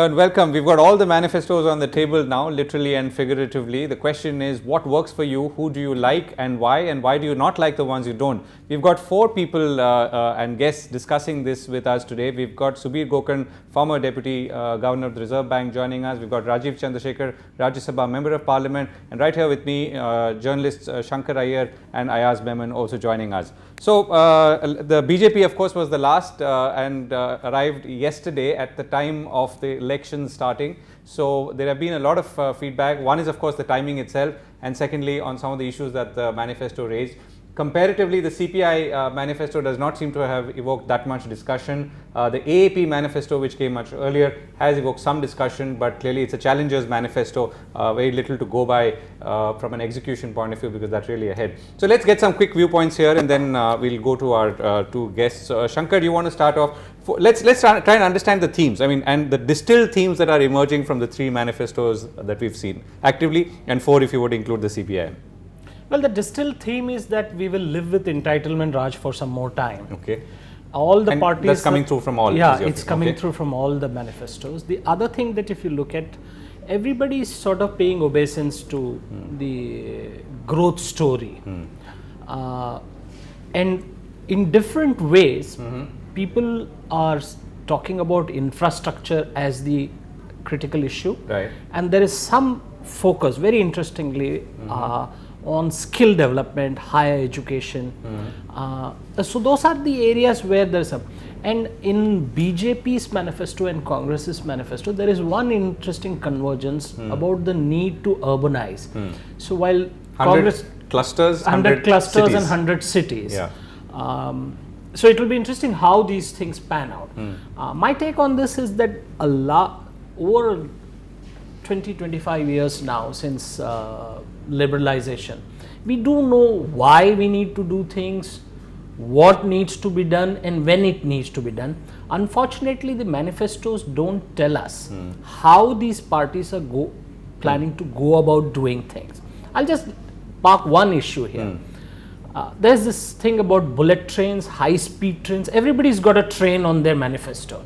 and welcome. We've got all the manifestos on the table now, literally and figuratively. The question is, what works for you? Who do you like and why do you not like the ones you don't? We've got four people and guests discussing this with us today. We've got Subir Gokan, former Deputy Governor of the Reserve Bank, joining us. We've got Rajiv Chandrasekhar, Rajya Sabha Member of Parliament, and right here with me, journalists Shankar Iyer and Ayaz Memon also joining us. So, the BJP, of course, was the last and arrived yesterday at the time of the election starting. So, there have been a lot of feedback. One is, of course, the timing itself, and secondly, on some of the issues that the manifesto raised. Comparatively, the CPI manifesto does not seem to have evoked that much discussion. The AAP manifesto, which came much earlier, has evoked some discussion, but clearly it's a challenger's manifesto, very little to go by from an execution point of view, because that's really ahead. So let's get some quick viewpoints here, and then we'll go to our two guests. Shankar, do you want to start off? Let's try and understand the themes, I mean, and the distilled themes that are emerging from the three manifestos that we've seen actively, and four if you would include the CPI. Well, the distilled theme is that we will live with entitlement, Raj, for some more time. Okay. All the parties. That's coming through from all. Yeah, it's coming through from all the manifestos. The other thing that if you look at, everybody is sort of paying obeisance to the growth story. And in different ways, people are talking about infrastructure as the critical issue. Right. And there is some focus, very interestingly, on skill development, higher education. So those are the areas where there's a, and in BJP's manifesto and Congress's manifesto, there is one interesting convergence about the need to urbanize. So while Congress clusters, 100 clusters cities. and 100 cities. Yeah. So it will be interesting how these things pan out. My take on this is that over 20-25 years now since liberalization, we do know why we need to do things, what needs to be done, and when it needs to be done. Unfortunately, the manifestos don't tell us how these parties are planning to go about doing things. I'll just park one issue here. There's this thing about bullet trains, high-speed trains. Everybody's got a train on their manifesto.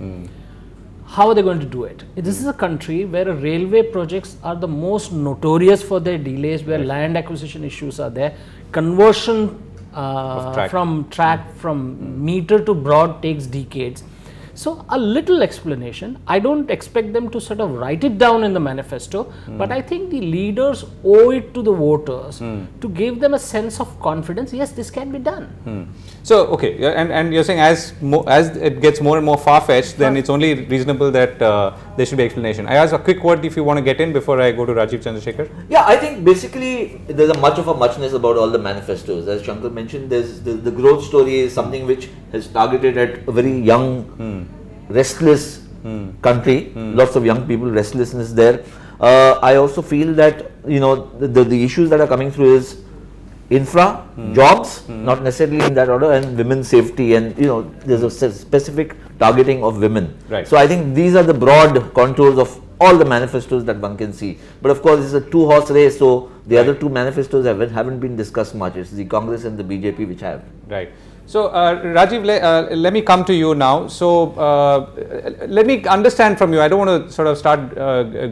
How are they going to do it? This is a country where railway projects are the most notorious for their delays, where land acquisition issues are there. Conversion from track from meter to broad takes decades. So a little explanation. I don't expect them to sort of write it down in the manifesto, but I think the leaders owe it to the voters to give them a sense of confidence. Yes, this can be done. So, okay, and you're saying as it gets more and more far-fetched, then it's only reasonable that there should be explanation. I ask a quick word if you want to get in before I go to Rajiv Chandrasekhar. Yeah, I think basically there's a much of a muchness about all the manifestos. As Shankar mentioned, there's the growth story is something which has targeted at a very young, restless country. Lots of young people, restlessness there. I also feel that, you know, the issues that are coming through is infra, jobs, not necessarily in that order, and women's safety, and you know, there's a specific targeting of women. Right. So I think these are the broad contours of all the manifestos that one can see. But of course, it's a two-horse race, so the other two manifestos haven't been discussed much. It's the Congress and the BJP which have. Right. So, Rajiv, let me come to you now. So, let me understand from you. I don't want to sort of start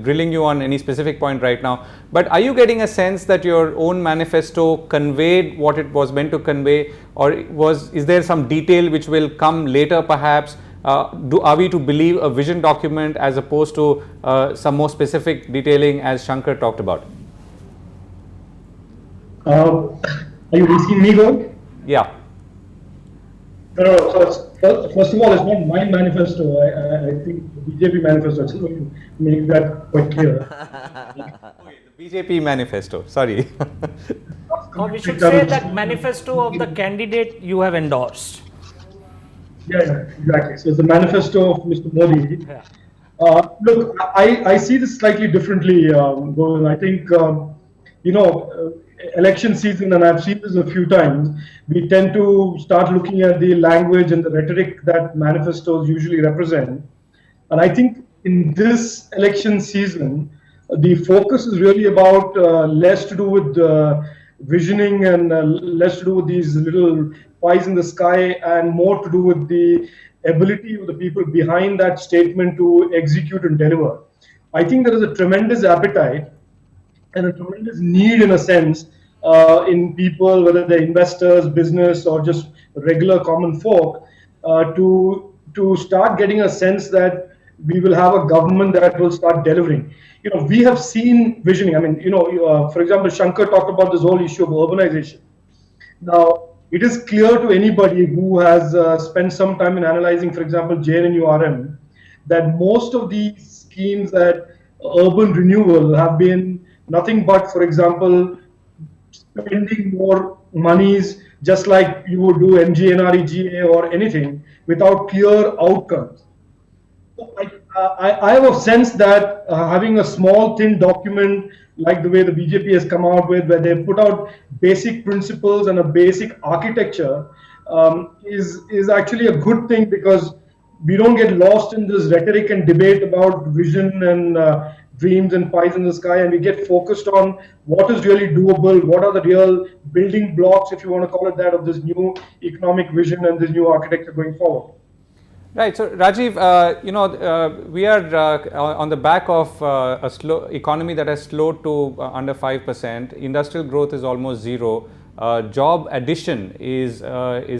grilling you on any specific point right now, but are you getting a sense that your own manifesto conveyed what it was meant to convey, or is there some detail which will come later perhaps? Are we to believe a vision document as opposed to some more specific detailing as Shankar talked about? Are you asking me, Gaurav? Yeah. No. So first of all, it's not my manifesto. I think the BJP manifesto. I just want to make that quite clear. The BJP manifesto. Sorry. Or we should say that manifesto of the candidate you have endorsed. Yeah, exactly. So it's the manifesto of Mr. Modi. Yeah. Look, I see this slightly differently, Govind. I think, election season, and I've seen this a few times, we tend to start looking at the language and the rhetoric that manifestos usually represent. And I think in this election season, the focus is really about less to do with visioning and less to do with these little pies in the sky, and more to do with the ability of the people behind that statement to execute and deliver. I think there is a tremendous appetite and a tremendous need, in a sense, in people, whether they're investors, business, or just regular common folk, to start getting a sense that we will have a government that will start delivering. We have seen visioning. I mean, for example, Shankar talked about this whole issue of urbanization. Now, it is clear to anybody who has spent some time in analyzing, for example, JNNURM, that most of these schemes at urban renewal have been nothing but, for example, spending more monies just like you would do MGNREGA or anything without clear outcomes. So I have a sense that having a small, thin document like the way the BJP has come out with, where they put out basic principles and a basic architecture, is actually a good thing, because we don't get lost in this rhetoric and debate about vision and dreams and pies in the sky, and we get focused on what is really doable, what are the real building blocks, if you want to call it that, of this new economic vision and this new architecture going forward. Right. So, Rajiv, we are on the back of a slow economy that has slowed to under 5%. Industrial growth is almost zero. Job addition is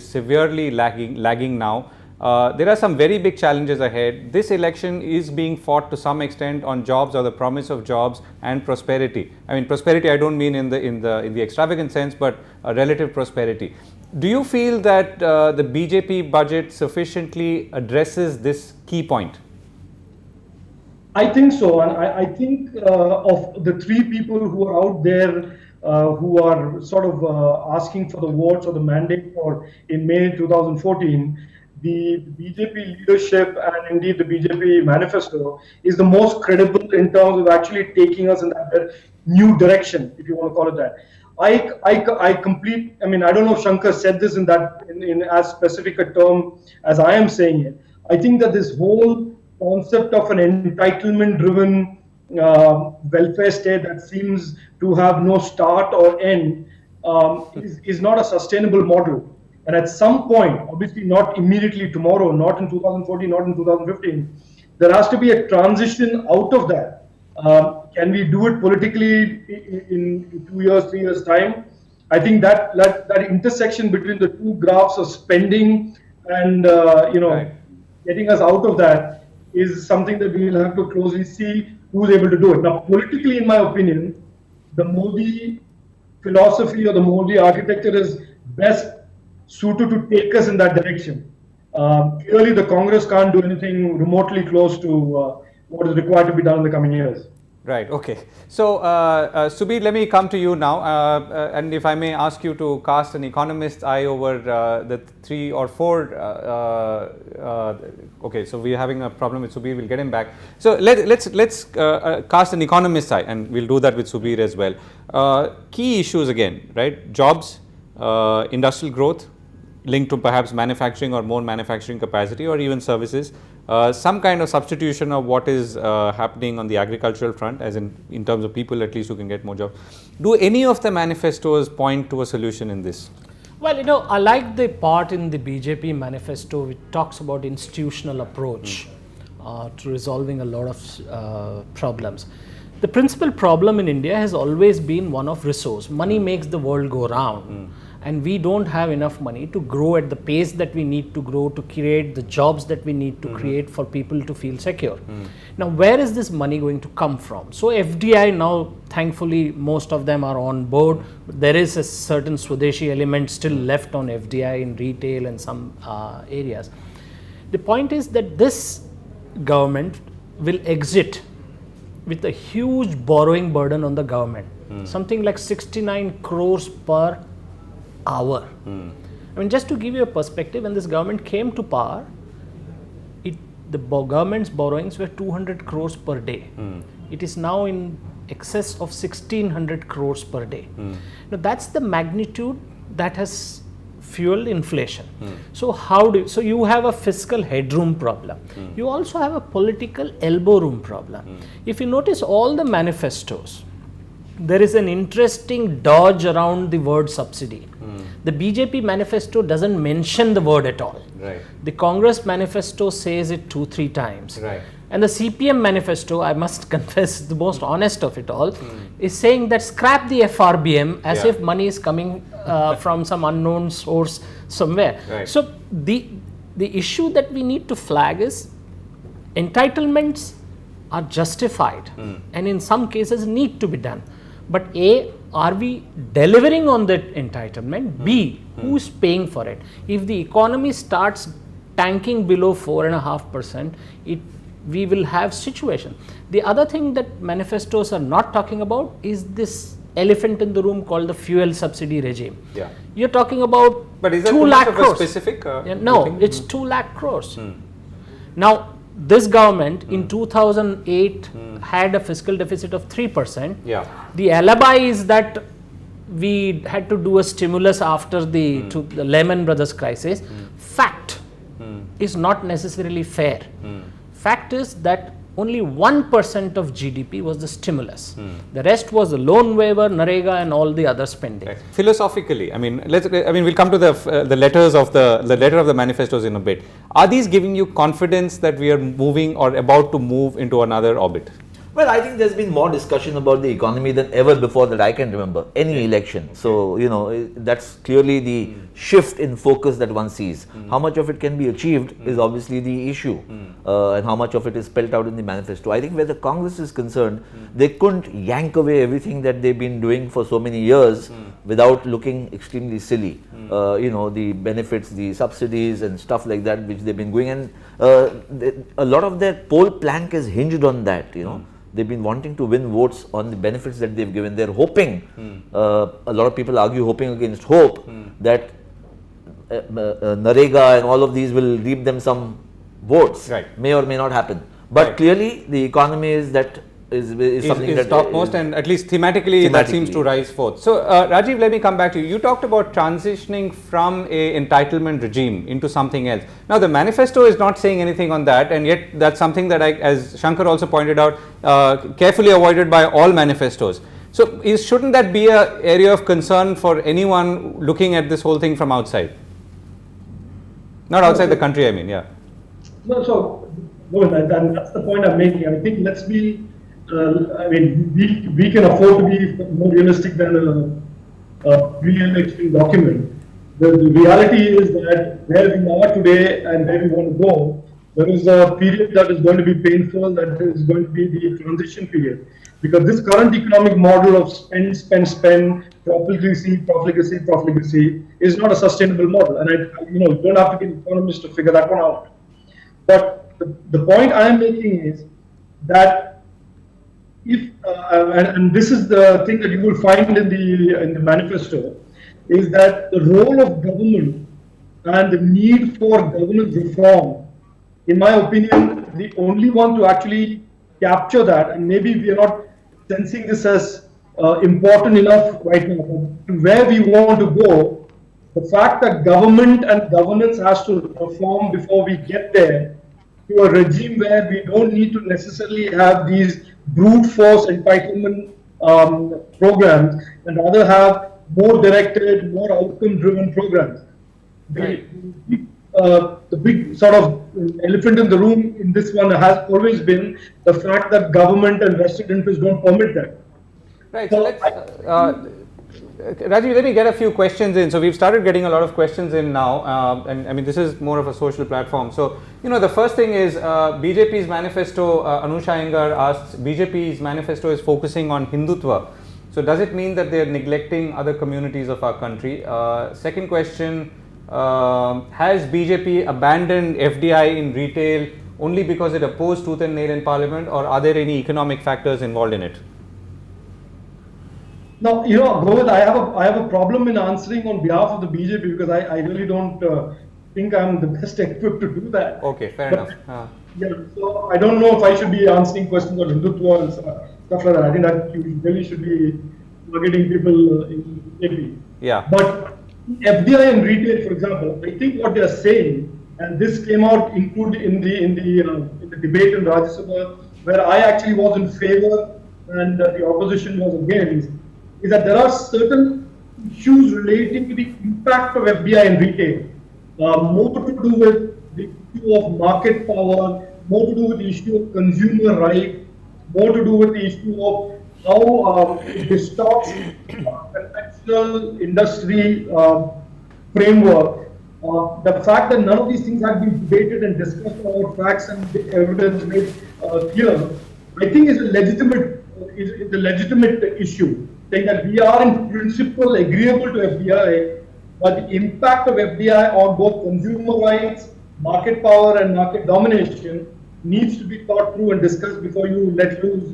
severely lagging now. There are some very big challenges ahead. This election is being fought to some extent on jobs, or the promise of jobs and prosperity. I mean, prosperity I don't mean in the extravagant sense, but relative prosperity. Do you feel that the BJP budget sufficiently addresses this key point? I think so, and I think of the three people who are out there who are sort of asking for the votes or the mandate for in May 2014, the BJP leadership and indeed the BJP manifesto is the most credible in terms of actually taking us in that new direction, if you want to call it that. I mean, I don't know if Shankar said this in as specific a term as I am saying it. I think that this whole concept of an entitlement-driven welfare state that seems to have no start or end is not a sustainable model. And at some point, obviously not immediately tomorrow, not in 2014, not in 2015, there has to be a transition out of that. Can we do it politically in 2 years, 3 years' time? I think that intersection between the two graphs of spending and Right. getting us out of that is something that we will have to closely see who's able to do it. Now, politically, in my opinion, the Modi philosophy or the Modi architecture is best suited to take us in that direction. Clearly, the Congress can't do anything remotely close to what is required to be done in the coming years. Right. Okay. So, Subir, let me come to you now, and if I may ask you to cast an economist's eye over the 3 or 4. Okay. So we are having a problem with Subir. We'll get him back. So let's cast an economist's eye, and we'll do that with Subir as well. Key issues again, right? Jobs, industrial growth, linked to perhaps manufacturing or more manufacturing capacity, or even services. Some kind of substitution of what is happening on the agricultural front, as in terms of people at least who can get more jobs. Do any of the manifestos point to a solution in this? Well, I like the part in the BJP manifesto which talks about institutional approach to resolving a lot of problems. The principal problem in India has always been one of resource. Money makes the world go round. And we don't have enough money to grow at the pace that we need to grow, to create the jobs that we need to create for people to feel secure. Now, where is this money going to come from? So FDI now, thankfully, most of them are on board. There is a certain Swadeshi element still left on FDI in retail and some areas. The point is that this government will exit with a huge borrowing burden on the government, something like 69 crores per hour. I mean, just to give you a perspective, when this government came to power, the government's borrowings were 200 crores per day. It is now in excess of 1600 crores per day. Now, that's the magnitude that has fueled inflation. So so you have a fiscal headroom problem. You also have a political elbow room problem. If you notice all the manifestos, there is an interesting dodge around the word subsidy. The BJP manifesto doesn't mention the word at all. Right. The Congress manifesto says it 2-3 times. Right. And the CPM manifesto, I must confess, the most honest of it all, is saying that scrap the FRBM as if money is coming from some unknown source somewhere. Right. So the issue that we need to flag is entitlements are justified and in some cases need to be done. But A, are we delivering on that entitlement? B, who's paying for it? If the economy starts tanking below 4.5%, we will have situation. The other thing that manifestos are not talking about is this elephant in the room called the fuel subsidy regime. Yeah. You're talking about But is that 2 too lakh much of a crores. specific? No, it's 2 lakh crores. Now, this government in 2008 had a fiscal deficit of 3%. Yeah. The alibi is that we had to do a stimulus after the Lehman Brothers crisis. Fact is not necessarily fair. Fact is that only 1% of GDP was the stimulus. The rest was the loan waiver, Narega, and all the other spending. Right. Philosophically, we'll come to the letters of the letter of the manifestos in a bit. Are these giving you confidence that we are moving or about to move into another orbit? Well, I think there's been more discussion about the economy than ever before that I can remember, any election. So, that's clearly the shift in focus that one sees. How much of it can be achieved is obviously the issue, and how much of it is spelled out in the manifesto. I think where the Congress is concerned, they couldn't yank away everything that they've been doing for so many years without looking extremely silly. The benefits, the subsidies and stuff like that which they've been doing, and a lot of their poll plank is hinged on that, They've been wanting to win votes on the benefits that they've given. They're hoping, a lot of people argue hoping against hope, that Narega and all of these will reap them some votes. Right. May or may not happen. But clearly the economy is something that topmost, and at least thematically that seems to rise forth. So Rajiv, let me come back to you. You talked about transitioning from a entitlement regime into something else. Now the manifesto is not saying anything on that, and yet that's something that, as Shankar also pointed out, carefully avoided by all manifestos. So shouldn't that be an area of concern for anyone looking at this whole thing from outside? Not outside the country, I mean, yeah. No, so and that's the point I'm making. I think let's be. We can afford to be more realistic than a pre-election document. The reality is that where we are today and where we want to go, there is a period that is going to be painful, that is going to be the transition period. Because this current economic model of spend, profligacy is not a sustainable model. And you don't have to be an economist to figure that one out. But the point I am making is that if and this is the thing that you will find in the manifesto, is that the role of government and the need for governance reform, in my opinion, the only one to actually capture that, and maybe we are not sensing this as important enough right now, to where we want to go, the fact that government and governance has to perform before we get there, to a regime where we don't need to necessarily have these brute force entitlement programs, and rather have more directed, more outcome-driven programs. The big sort of elephant in the room in this one has always been the fact that government and vested interests don't permit that. Right. So let's, Rajiv, let me get a few questions in. So we've started getting a lot of questions in now, and I mean this is more of a social platform. So the first thing is BJP's manifesto. Anusha Iyengar asks, BJP's manifesto is focusing on Hindutva. So does it mean that they are neglecting other communities of our country? Second question, has BJP abandoned FDI in retail only because it opposed tooth and nail in Parliament, or are there any economic factors involved in it? Now, Govind, I have a problem in answering on behalf of the BJP because I really don't think I'm the best equipped to do that. Okay, fair enough. Yeah, so I don't know if I should be answering questions on Hindutva and stuff like that. I think that you really should be targeting people in BJP. Yeah. But FDI and retail, for example, I think what they are saying, and this came out included in the debate in Rajya Sabha, where I actually was in favor and the opposition was against, is that there are certain issues relating to the impact of FDI in retail, more to do with the issue of market power, more to do with the issue of consumer right, more to do with the issue of how it distorts conventional industry framework. The fact that none of these things have been debated and discussed about facts and evidence made clear, I think is a legitimate issue. Saying that we are in principle agreeable to FDI, but the impact of FDI on both consumer rights, market power, and market domination needs to be thought through and discussed before you let loose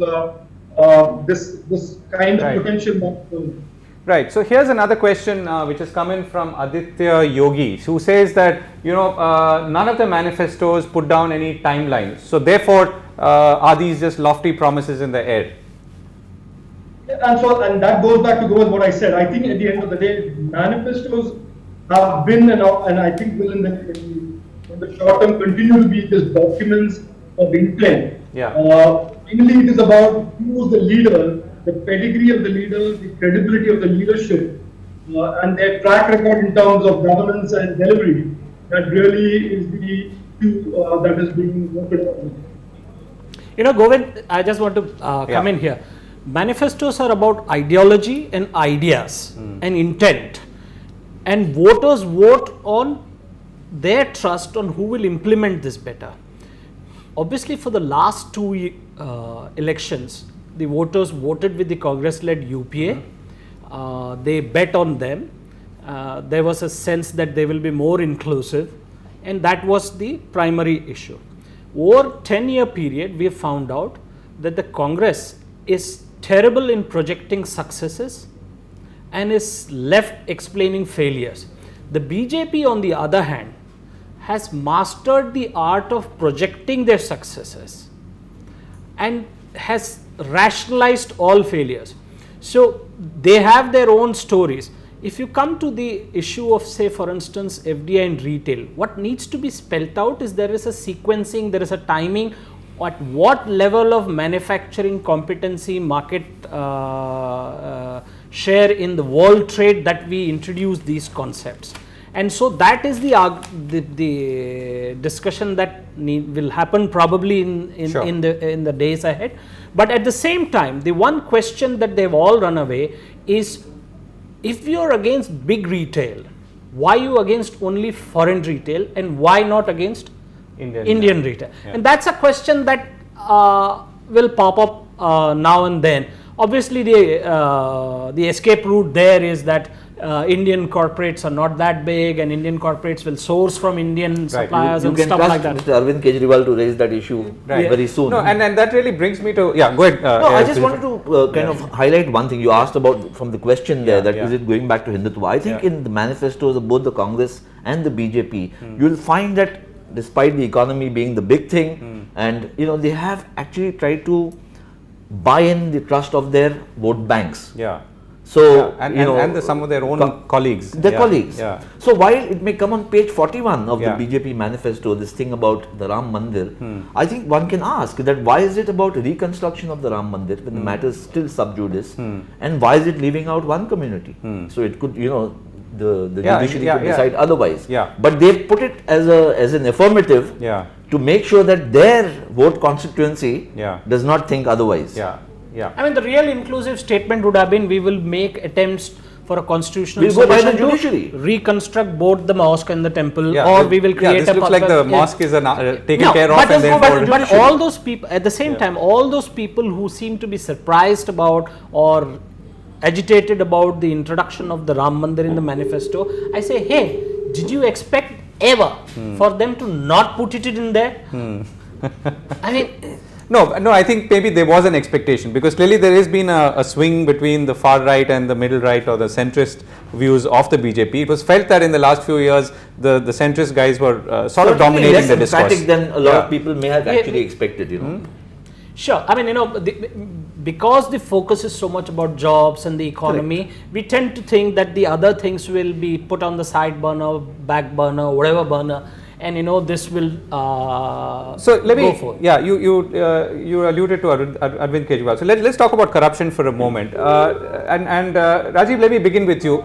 this kind of potential. Right. So here's another question which has come in from Aditya Yogi, who says that none of the manifestos put down any timelines. So therefore, are these just lofty promises in the air? And that goes back to what I said. I think at the end of the day, manifestos have been and I think will in the short term continue to be just documents of intent. Yeah. Mainly, it is about who is the leader, the pedigree of the leader, the credibility of the leadership, and their track record in terms of governance and delivery. That really is the issue that is being worked on. Govind, I just want to come in here. Manifestos are about ideology and ideas and intent, and voters vote on their trust on who will implement this better. Obviously, for the last two elections, the voters voted with the Congress-led UPA. They bet on them. There was a sense that they will be more inclusive, and that was the primary issue. Over 10-year period, we have found out that the Congress is terrible in projecting successes and is left explaining failures. The BJP, on the other hand, has mastered the art of projecting their successes and has rationalized all failures. So they have their own stories. If you come to the issue of, say, for instance, FDI in retail, what needs to be spelt out is there is a sequencing, there is a timing, at what level of manufacturing competency, market share in the world trade that we introduce these concepts. And so that is the discussion that will happen probably in the days ahead. But at the same time, the one question that they've all run away is, if you're against big retail, why you against only foreign retail and why not against Indian retail? Yeah. And that's a question that will pop up now and then. Obviously, the escape route there is that Indian corporates are not that big, and Indian corporates will source from Indian suppliers and stuff like that. Mr. Arvind Kejriwal to raise that issue very soon. No, and that really brings me to go ahead. No, I just wanted to kind of highlight one thing you asked about from the question there. Is it going back to Hindutva? I think in the manifestos of both the Congress and the BJP, you will find that despite the economy being the big thing, and they have actually tried to buy in the trust of their vote banks. Yeah. So and some of their own colleagues. Their colleagues. Yeah. So while it may come on page 41 of the BJP manifesto, this thing about the Ram Mandir, I think one can ask that why is it about reconstruction of the Ram Mandir when the matter is still sub judice, and why is it leaving out one community? So it could, the judiciary could decide otherwise. Yeah. But they've put it as an affirmative to make sure that their vote constituency does not think otherwise. I mean, the real inclusive statement would have been, we will make attempts for a constitutional solution to reconstruct both the mosque and the temple, or we will create this looks like the mosque is taken care of, and therefore. But all those people, at the same time, all those people who seem to be surprised about or agitated about the introduction of the Ram Mandir in the manifesto, I say, hey, did you expect ever for them to not put it in there? I mean. No, I think maybe there was an expectation, because clearly there has been a swing between the far right and the middle right or the centrist views of the BJP. It was felt that in the last few years the centrist guys were sort of dominating the discourse. Than a lot of people may have actually expected, Sure. I mean, because the focus is so much about jobs and the economy, we tend to think that the other things will be put on the side burner, back burner, whatever burner. and this will So let go me, forward. yeah, you alluded to Arvind Kejriwal. So let's talk about corruption for a moment. And Rajiv, let me begin with you.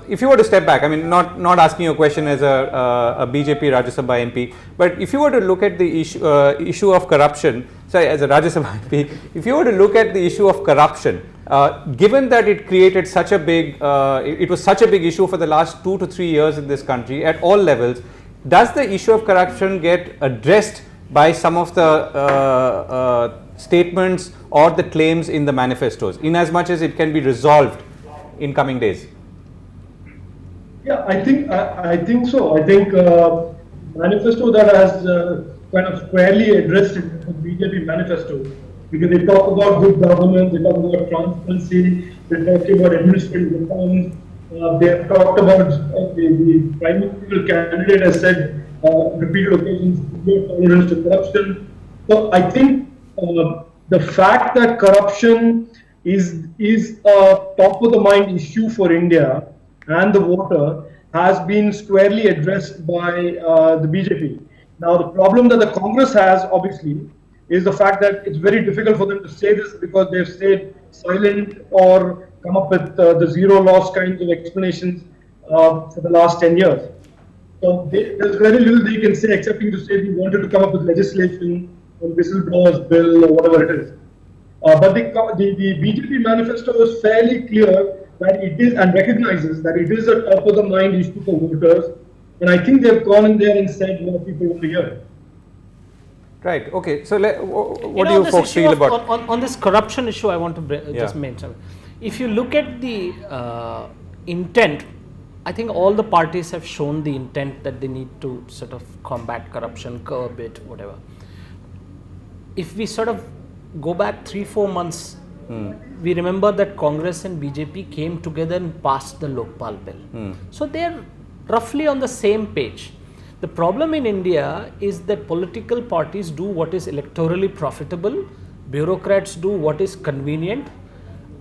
If you were to step back, I mean, not asking you a question as a BJP Rajya Sabha MP, but if you were to look at the issue of corruption, sorry, as a Rajya Sabha MP, if you were to look at the issue of corruption, given that it created such a big, it was such a big issue for the last 2 to 3 years in this country at all levels, does the issue of corruption get addressed by some of the statements or the claims in the manifestos, in as much as it can be resolved in coming days? Yeah, I think so. I think manifesto that has kind of squarely addressed it, the BJP manifesto, because they talk about good governance, they talk about transparency, they talk about administrative reforms. They have talked about the prime ministerial candidate has said repeated occasions zero tolerance to corruption. So I think the fact that corruption is a top of the mind issue for India and the voter has been squarely addressed by the BJP. Now the problem that the Congress has obviously is the fact that it's very difficult for them to say this because they've stayed silent or come up with the zero loss kinds of explanations for the last 10 years. So there's very little they can say except to say we wanted to come up with legislation on whistleblowers bill or whatever it is. But the BJP manifesto is fairly clear that it is and recognizes that it is a top of the mind issue for voters. And I think they've gone in there and said what people want to hear. Right. Okay. So what do you folks feel about on this corruption issue? I want to just mention. If you look at the intent, I think all the parties have shown the intent that they need to sort of combat corruption, curb it, whatever. If we sort of go back 3-4 months, we remember that Congress and BJP came together and passed the Lokpal bill. So they're roughly on the same page. The problem in India is that political parties do what is electorally profitable, bureaucrats do what is convenient,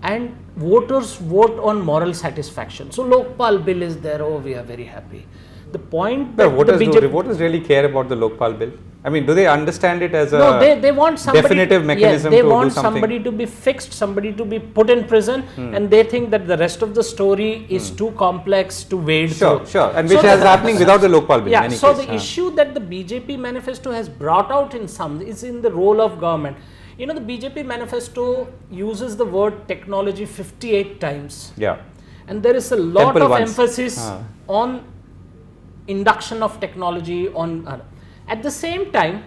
and voters vote on moral satisfaction. So Lokpal bill is there, oh we are very happy. The point that voters really care about the Lokpal bill? I mean, do they understand it as they want somebody, definitive mechanism they to want do something? Somebody to be fixed, somebody to be put in prison, and they think that the rest of the story is too complex to wade through. Sure, and which is happening without the Lokpal bill. Yeah, in any so case. the issue that the BJP manifesto has brought out is in the role of government. The BJP manifesto uses the word technology 58 times. Yeah. And there is a lot of emphasis on induction of technology at the same time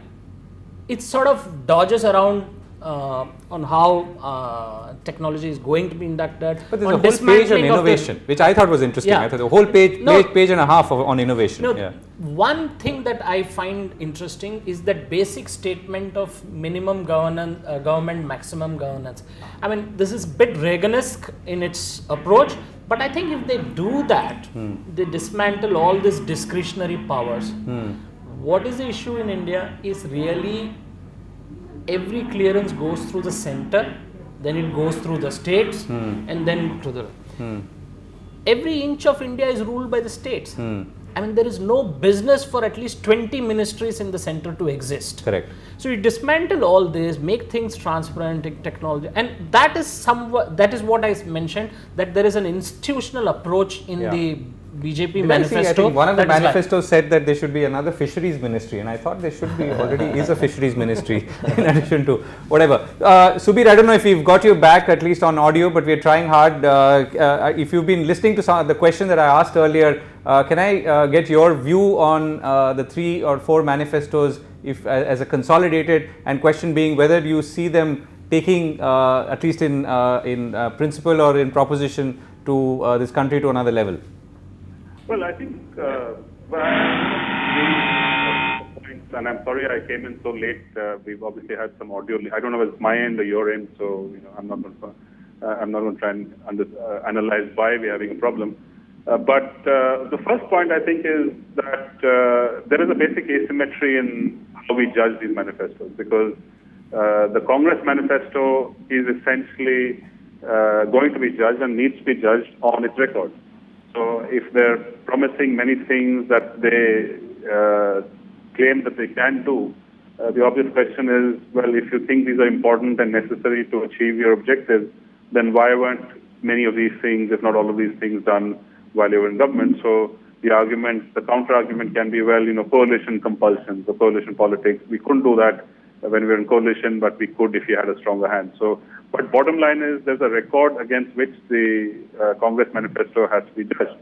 it sort of dodges around on how technology is going to be inducted. But there's a whole page on innovation, which I thought was interesting. Yeah. I thought the whole page and a half on innovation. One thing that I find interesting is that basic statement of minimum government, maximum governance. I mean, this is a bit Reagan-esque in its approach, but I think if they do that, they dismantle all these discretionary powers. What is the issue in India is really every clearance goes through the center, then it goes through the states, and then to the... Every inch of India is ruled by the states. I mean, there is no business for at least 20 ministries in the center to exist. Correct. So you dismantle all this, make things transparent in technology, and that is what I mentioned, that there is an institutional approach in the BJP manifesto. I think one of the manifestos said that there should be another fisheries ministry, and I thought there should be already is a fisheries ministry in addition to whatever. Subir, I don't know if we've got you back at least on audio, but we're trying hard. If you've been listening to some of the question that I asked earlier, can I get your view on the 3 or 4 manifestos if as a consolidated, and question being whether you see them taking at least in principle or in proposition to this country to another level? Well, I think, and I'm sorry I came in so late. We've obviously had some audio. I don't know if it's my end or your end, so I'm not going to try and analyze why we're having a problem. But the first point I think is that there is a basic asymmetry in how we judge these manifestos, because the Congress manifesto is essentially going to be judged and needs to be judged on its record. So if they're promising many things that they claim that they can do, the obvious question is, well, if you think these are important and necessary to achieve your objectives, then why weren't many of these things, if not all of these things, done while you were in government? So the argument, the counter-argument can be, well, coalition compulsion, the coalition politics. We couldn't do that when we were in coalition, but we could if you had a stronger hand. So, but bottom line is there's a record against which the Congress manifesto has to be judged.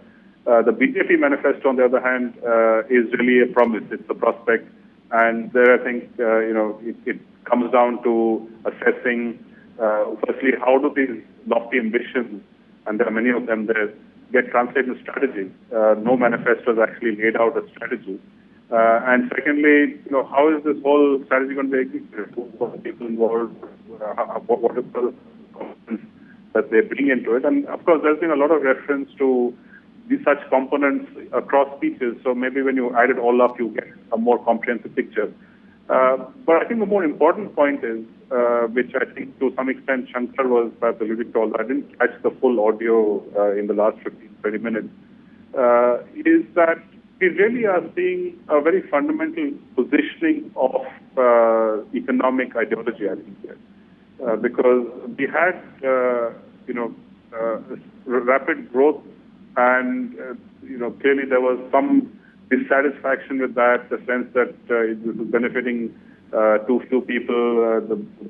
The BJP manifesto, on the other hand, is really a promise. It's a prospect. And there, I think, it comes down to assessing, firstly, how do these lofty ambitions, and there are many of them there, get translated into strategy. No manifesto has actually laid out a strategy. And secondly, how is this whole strategy going to be executed? Who are the people involved? What is the components that they bring into it? And of course, there's been a lot of reference to such components across speeches. So maybe when you add it all up, you get a more comprehensive picture. But I think the more important point is, which I think to some extent Shankar was perhaps alluding to, although I didn't catch the full audio in the last 15-20 minutes, is that we really are seeing a very fundamental positioning of economic ideology, I think, here. Because we had, rapid growth, and clearly there was some dissatisfaction with that, the sense that it was benefiting too few people.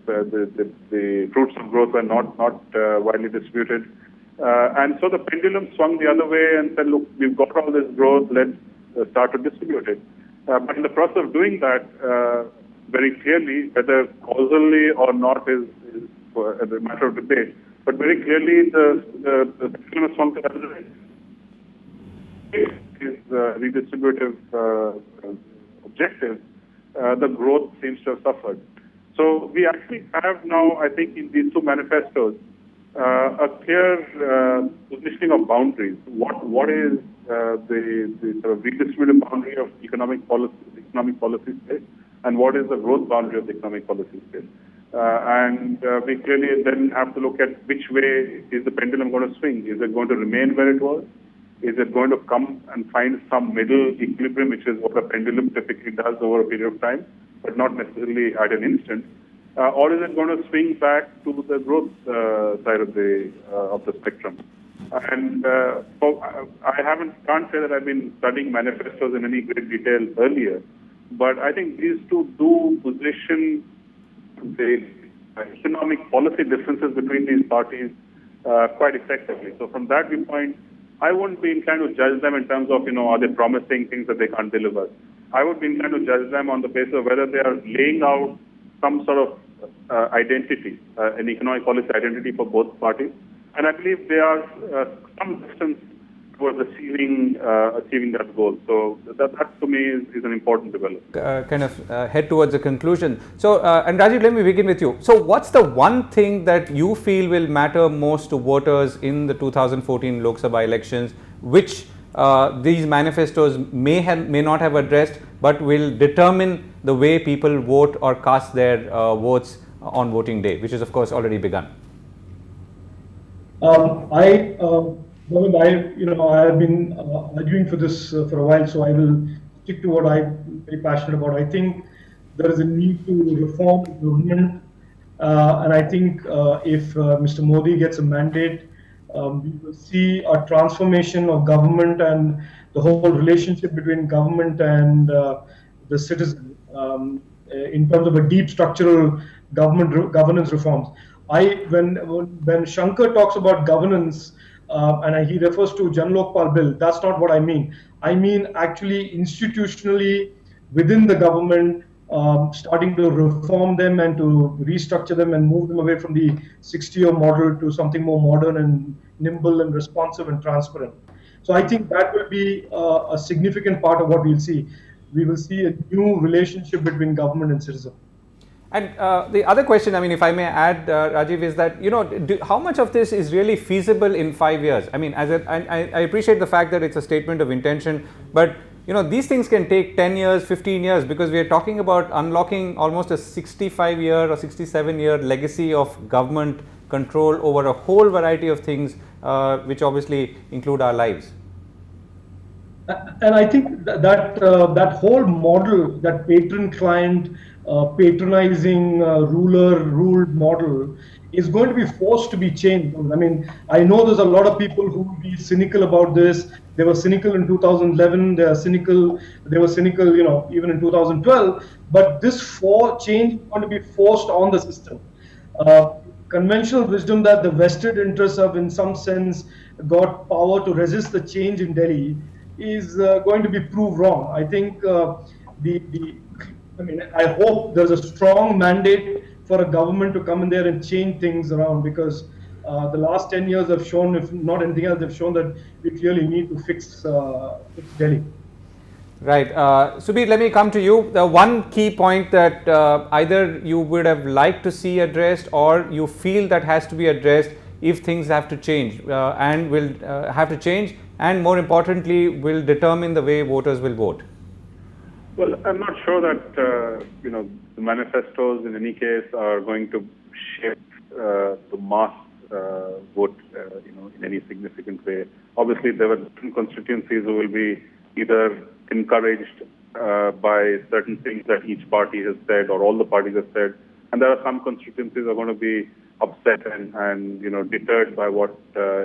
The fruits of growth were not widely distributed, and so the pendulum swung the other way and said, "Look, we've got all this growth. Let's start to distribute it." But in the process of doing that, very clearly, whether causally or not is a matter of debate. But very clearly, the pendulum swung to the other way. Is redistributive objectives, the growth seems to have suffered. So we actually have now, I think, in these two manifestos, a clear positioning of boundaries. What is the sort of redistributive boundary of economic policy space, and what is the growth boundary of the economic policy space? And we clearly then have to look at which way is the pendulum going to swing. Is it going to remain where it was? Is it going to come and find some middle equilibrium, which is what a pendulum typically does over a period of time, but not necessarily at an instant? Or is it going to swing back to the growth side of the spectrum? And can't say that I've been studying manifestos in any great detail earlier, but I think these two do position the economic policy differences between these parties quite effectively. So from that viewpoint, I wouldn't be inclined to judge them in terms of, are they promising things that they can't deliver. I would be inclined to judge them on the basis of whether they are laying out some sort of identity, an economic policy identity for both parties. And I believe they are some distance towards achieving that goal. So that to me is an important development. Head towards a conclusion. So, and Rajiv, let me begin with you. So, what's the one thing that you feel will matter most to voters in the 2014 Lok Sabha elections, which these manifestos may not have addressed, but will determine the way people vote or cast their votes on voting day, which is of course already begun? I have been arguing for this for a while, so I will stick to what I'm very passionate about. I think there is a need to reform government, and I think if Mr. Modi gets a mandate, we will see a transformation of government and the whole relationship between government and the citizen in terms of a deep structural governance reforms. When Shankar talks about governance, and he refers to Jan Lokpal bill, that's not what I mean. I mean actually institutionally within the government, starting to reform them and to restructure them and move them away from the 60-year model to something more modern and nimble and responsive and transparent. So I think that will be a significant part of what we'll see. We will see a new relationship between government and citizen. And the other question, I mean, if I may add, Rajiv, is that, how much of this is really feasible in 5 years? I mean, I appreciate the fact that it's a statement of intention, but, these things can take 10 years, 15 years, because we are talking about unlocking almost a 65-year or 67-year legacy of government control over a whole variety of things, which obviously include our lives. And I think that whole model, that patron-client, patronizing, ruler-ruled model, is going to be forced to be changed. I mean, I know there's a lot of people who will be cynical about this. They were cynical in 2011. They are cynical. They were cynical, even in 2012. But this change is going to be forced on the system. Conventional wisdom that the vested interests have, in some sense, got power to resist the change in Delhi is going to be proved wrong. I think I mean, I hope there's a strong mandate for a government to come in there and change things around, because the last 10 years have shown, if not anything else, they've shown that we clearly need to fix Delhi. Right. Subir, let me come to you. The one key point that either you would have liked to see addressed, or you feel that has to be addressed if things have to change, and will have to change, and more importantly will determine the way voters will vote. Well, I'm not sure that the manifestos in any case are going to shape the mass vote in any significant way. Obviously, there were different constituencies who will be either encouraged by certain things that each party has said or all the parties have said, and there are some constituencies are going to be upset and deterred by what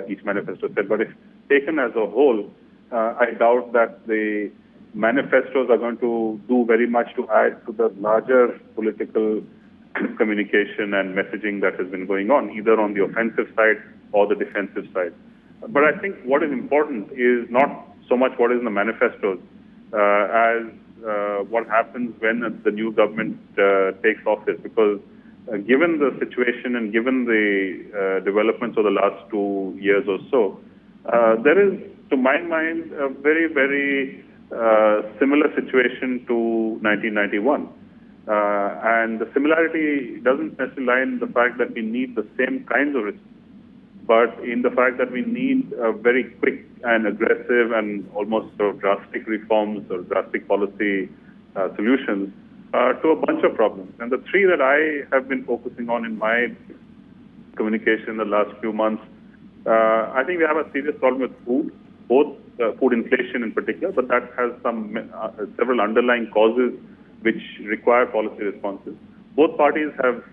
each manifesto said. But if taken as a whole, I doubt that the manifestos are going to do very much to add to the larger political communication and messaging that has been going on, either on the offensive side or the defensive side. But I think what is important is not so much what is in the manifestos as what happens when the new government takes office, because given the situation and given the developments of the last 2 years or so, there is, to my mind, a very, very similar situation to 1991. And the similarity doesn't necessarily lie in the fact that we need the same kinds of response, but in the fact that we need very quick and aggressive and almost sort of drastic reforms or drastic policy solutions to a bunch of problems. And the three that I have been focusing on in my communication in the last few months, I think we have a serious problem with food, both food inflation in particular, but that has several underlying causes which require policy responses. Both parties have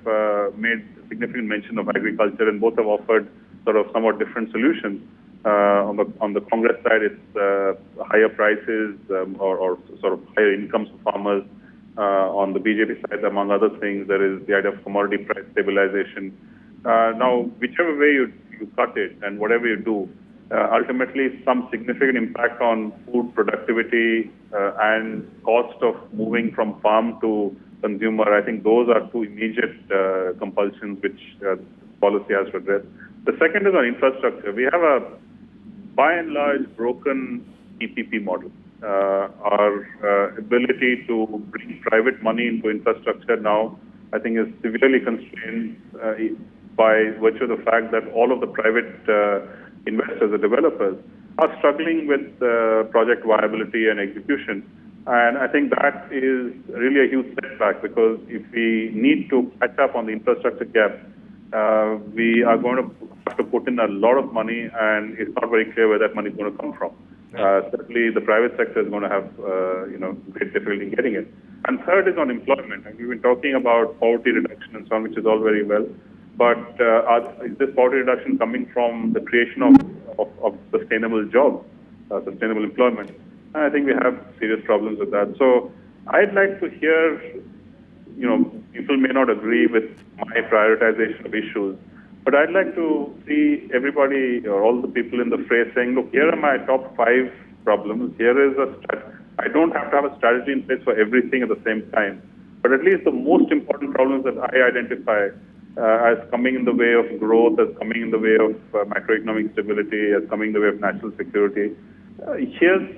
made significant mention of agriculture, and both have offered sort of somewhat different solutions. On the Congress side, it's higher prices or sort of higher incomes for farmers. On the BJP side, among other things, there is the idea of commodity price stabilization. Now, whichever way you cut it and whatever you do, ultimately some significant impact on food productivity and cost of moving from farm to consumer. I think those are two immediate compulsions which policy has to address. The second is on infrastructure. We have a, by and large, broken PPP model. Our ability to bring private money into infrastructure now, I think, is severely constrained by virtue of the fact that all of the private investors, the developers, are struggling with project viability and execution. And I think that is really a huge setback, because if we need to catch up on the infrastructure gap, we are going to have to put in a lot of money, and it's not very clear where that money is going to come from. Certainly, the private sector is going to have great difficulty in getting it. And third is on employment. And we've been talking about poverty reduction and so on, which is all very well. But is this poverty reduction coming from the creation of sustainable jobs, sustainable employment? And I think we have serious problems with that. So I'd like to hear, people may not agree with my prioritization of issues, but I'd like to see everybody or all the people in the fray saying, look, here are my top 5 problems. Here is I don't have to have a strategy in place for everything at the same time, but at least the most important problems that I identify as coming in the way of growth, as coming in the way of macroeconomic stability, as coming in the way of national security. Here's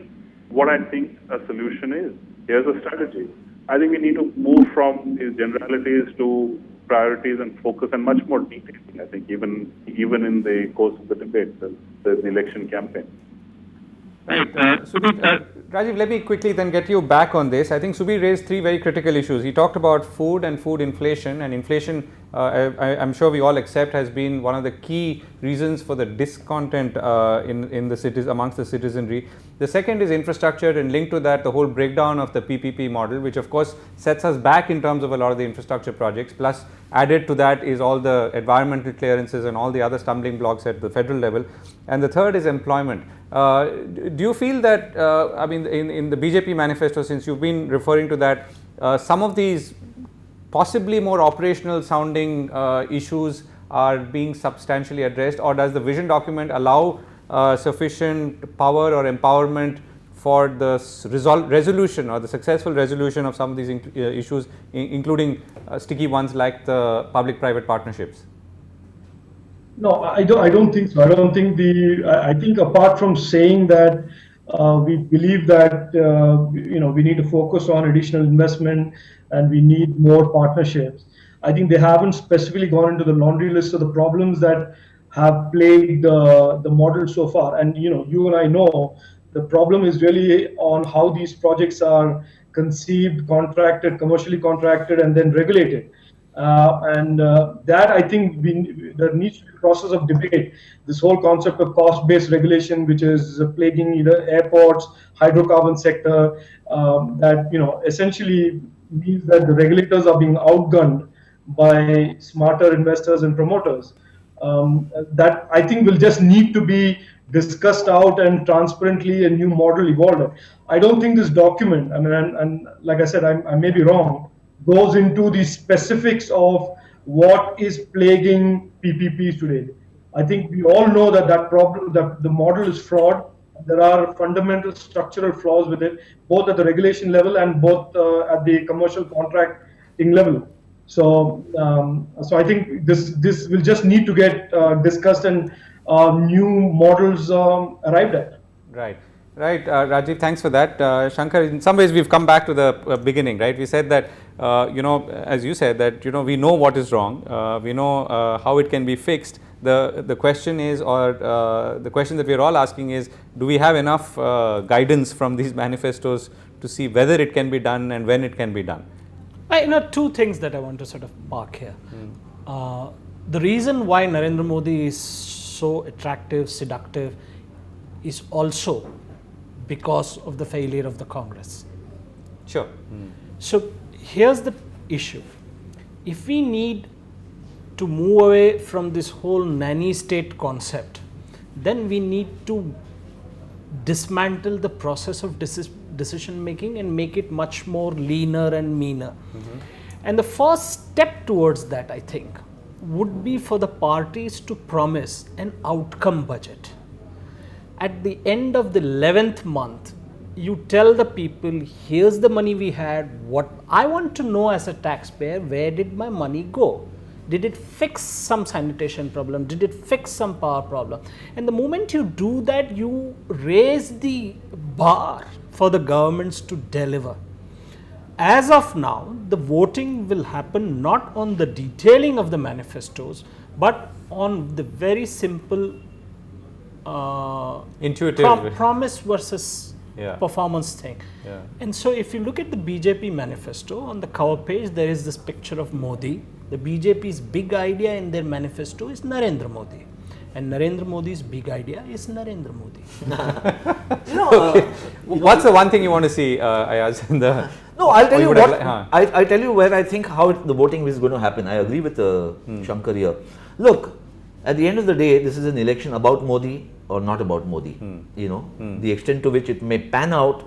what I think a solution is. Here's a strategy. I think we need to move from these generalities to priorities and focus and much more detailing, I think, even in the course of the debate, the election campaign. Right. Rajiv, let me quickly then get you back on this. I think Subir raised three very critical issues. He talked about food and food inflation, and inflation, I'm sure we all accept, has been one of the key reasons for the discontent in the cities, amongst the citizenry. The second is infrastructure, and linked to that, the whole breakdown of the PPP model, which of course sets us back in terms of a lot of the infrastructure projects. Plus, added to that is all the environmental clearances and all the other stumbling blocks at the federal level. And the third is employment. Do you feel that, I mean, in the BJP manifesto, since you've been referring to that, some of these possibly more operational sounding issues are being substantially addressed, or does the vision document allow sufficient power or empowerment for the resolution or the successful resolution of some of these issues, including sticky ones like the public-private partnerships? No, I don't think so. I don't think I think apart from saying that we believe that we need to focus on additional investment and we need more partnerships. I think they haven't specifically gone into the laundry list of the problems that have plagued the model so far. And you and I know the problem is really on how these projects are conceived, contracted, commercially contracted, and then regulated. That I think there needs to be a process of debate. This whole concept of cost-based regulation, which is plaguing either airports, hydrocarbon sector, that essentially means that the regulators are being outgunned by smarter investors and promoters. That I think will just need to be discussed out and transparently a new model evolved. I don't think this document, I mean, and like I said, I may be wrong, goes into the specifics of what is plaguing PPPs today. I think we all know that problem, that the model is flawed. There are fundamental structural flaws with it, both at the regulation level and both at the commercial contracting level. So I think this will just need to get discussed and new models arrived at. Right. Right, Rajiv, thanks for that. Shankar, in some ways we've come back to the beginning, right? We said that, as you said, that, we know what is wrong, we know how it can be fixed. The question is, or the question that we're all asking is, do we have enough guidance from these manifestos to see whether it can be done and when it can be done? Two things that I want to sort of park here. The reason why Narendra Modi is so attractive, seductive, is also because of the failure of the Congress. Sure. So here's the issue. If we need to move away from this whole nanny state concept, then we need to dismantle the process of decision making and make it much more leaner and meaner. And the first step towards that, I think, would be for the parties to promise an outcome budget. At the end of the 11th month, you tell the people, here's the money we had. What I want to know as a taxpayer, where did my money go? Did it fix some sanitation problem? Did it fix some power problem? And the moment you do that, you raise the bar for the governments to deliver. As of now, the voting will happen not on the detailing of the manifestos, but on the very simple intuitive promise versus performance thing. And so if you look at the BJP manifesto, on the cover page there is this picture of Modi. The BJP's big idea in their manifesto is Narendra Modi, and Narendra Modi's big idea is Narendra Modi. What's the one thing you want to see, Ayaz, in the... No, I'll tell you what, I'll tell you where I think how the voting is going to happen. I agree with Shankar here. Look, at the end of the day, this is an election about Modi or not about Modi. The extent to which it may pan out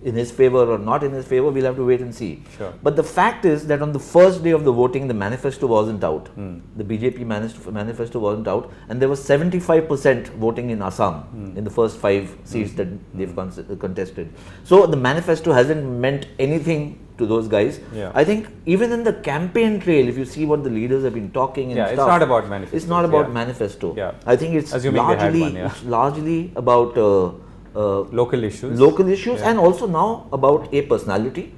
in his favor or not in his favor, we'll have to wait and see. Sure. But the fact is that on the first day of the voting, the manifesto wasn't out. The BJP manifesto wasn't out, and there was 75% voting in Assam in the first 5 seats that they've contested. So the manifesto hasn't meant anything to those guys. I think even in the campaign trail, if you see what the leaders have been talking and stuff, it's not about manifesto. It's not about manifesto. I think it's largely about local issues. And also now about a personality,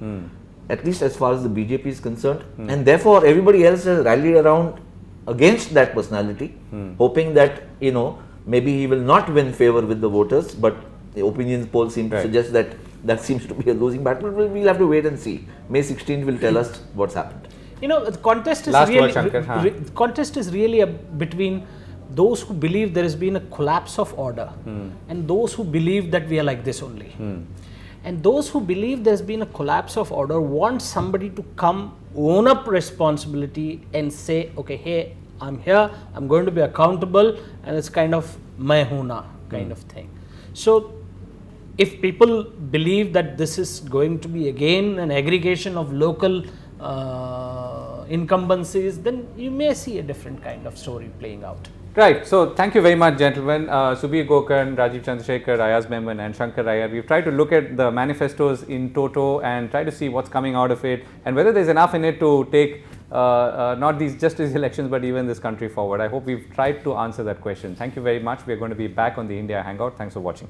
at least as far as the BJP is concerned, and therefore everybody else has rallied around against that personality, hoping that maybe he will not win favor with the voters, but the opinion polls seem to Right. suggest that that seems to be a losing battle. We'll have to wait and see. May 16th will tell us what's happened. You know, the contest is Last word, really Shankar, the contest is really between those who believe there has been a collapse of order and those who believe that we are like this only. And those who believe there's been a collapse of order want somebody to come, own up responsibility and say, okay, hey, I'm here, I'm going to be accountable, and it's kind of main kind of thing. So if people believe that this is going to be again an aggregation of local incumbencies, then you may see a different kind of story playing out. Right. So, thank you very much, gentlemen. Subir Gokarn, Rajiv Chandrasekhar, Ayaz Memon and Shankar Iyer. We've tried to look at the manifestos in toto and try to see what's coming out of it and whether there's enough in it to take not just these elections but even this country forward. I hope we've tried to answer that question. Thank you very much. We're going to be back on the India Hangout. Thanks for watching.